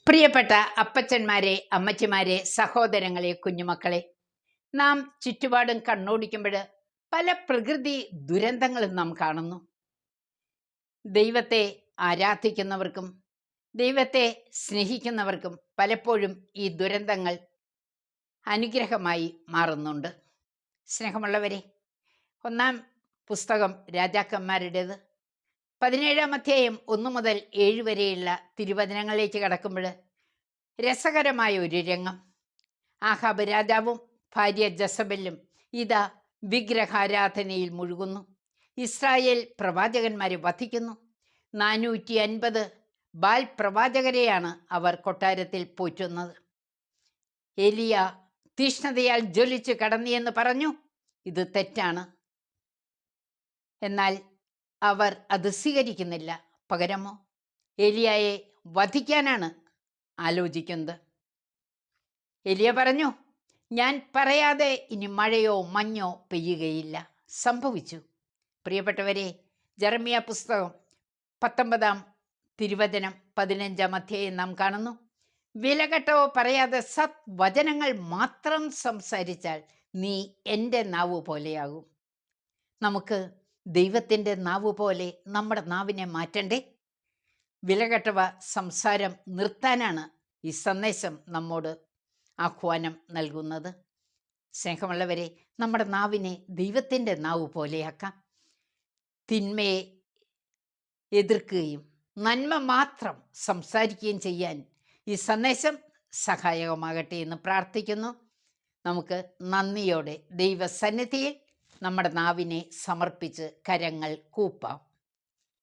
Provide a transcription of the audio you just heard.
പ്രിയപ്പെട്ട അപ്പച്ചന്മാരെ, അമ്മച്ചിമാരെ, സഹോദരങ്ങളെ, കുഞ്ഞുമക്കളെ, നാം ചുറ്റുപാടും കണ്ണോടിക്കുമ്പോൾ പല പ്രകൃതി ദുരന്തങ്ങളും നാം കാണുന്നു. ദൈവത്തെ ആരാധിക്കുന്നവർക്കും ദൈവത്തെ സ്നേഹിക്കുന്നവർക്കും പലപ്പോഴും ഈ ദുരന്തങ്ങൾ അനുഗ്രഹമായി മാറുന്നുണ്ട്. സ്നേഹമുള്ളവരെ, ഒന്നാം പുസ്തകം രാജാക്കന്മാരുടേത് 17-ാം അധ്യായം 1 മുതൽ 7 വരെയുള്ള തിരുവചനങ്ങളിലേക്ക് കടക്കുമ്പോൾ രസകരമായ ഒരു രംഗം. ആഹാബ് രാജാവും ഭാര്യ ജസബെല്ലും ഇതാ വിഗ്രഹാരാധനയിൽ മുഴുകുന്നു. ഇസ്രായേൽ പ്രവാചകന്മാരെ വധിക്കുന്നു. 450 ബാൽ പ്രവാചകരെയാണ് അവർ കൊട്ടാരത്തിൽ പോറ്റുന്നത്. എലിയ തീഷ്ണതയാൽ ജ്വലിച്ച് കടന്നിയെന്ന് പറഞ്ഞു. ഇത് തെറ്റാണ്. എന്നാൽ അവർ അത് സ്വീകരിക്കുന്നില്ല. പകരമോ എലിയായെ വധിക്കാനാണ് ആലോചിക്കുന്നത്. എലിയ പറഞ്ഞു, ഞാൻ പറയാതെ ഇനി മഴയോ മഞ്ഞോ പെയ്യുകയില്ല. സംഭവിച്ചു. പ്രിയപ്പെട്ടവരെ, ജെറമ്യാ പുസ്തകം 19-ാം തിരുവചനം 15-ാം അധ്യായം നാം കാണുന്നു. വിലകെട്ടോ പറയാതെ സത്വചനങ്ങൾ മാത്രം സംസാരിച്ചാൽ നീ എൻ്റെ നാവ് പോലെയാകും. നമുക്ക് ദൈവത്തിൻ്റെ നാവ് പോലെ നമ്മുടെ നാവിനെ മാറ്റണ്ടേ? വിലകെട്ടവ സംസാരം നിർത്താനാണ് ഈ സന്ദേശം നമ്മോട് ആഹ്വാനം നൽകുന്നത്. സ്നേഹമുള്ളവരെ, നമ്മുടെ നാവിനെ ദൈവത്തിൻ്റെ നാവ് പോലെയാക്കാം. തിന്മയെ എതിർക്കുകയും നന്മ മാത്രം സംസാരിക്കുകയും ചെയ്യാൻ ഈ സന്ദേശം സഹായകമാകട്ടെ എന്ന് പ്രാർത്ഥിക്കുന്നു. നമുക്ക് നന്ദിയോടെ ദൈവസന്നിധിയിൽ നമ്മുടെ നാവിനെ സമർപ്പിച്ച് കരങ്ങൾ കൂപ്പാം.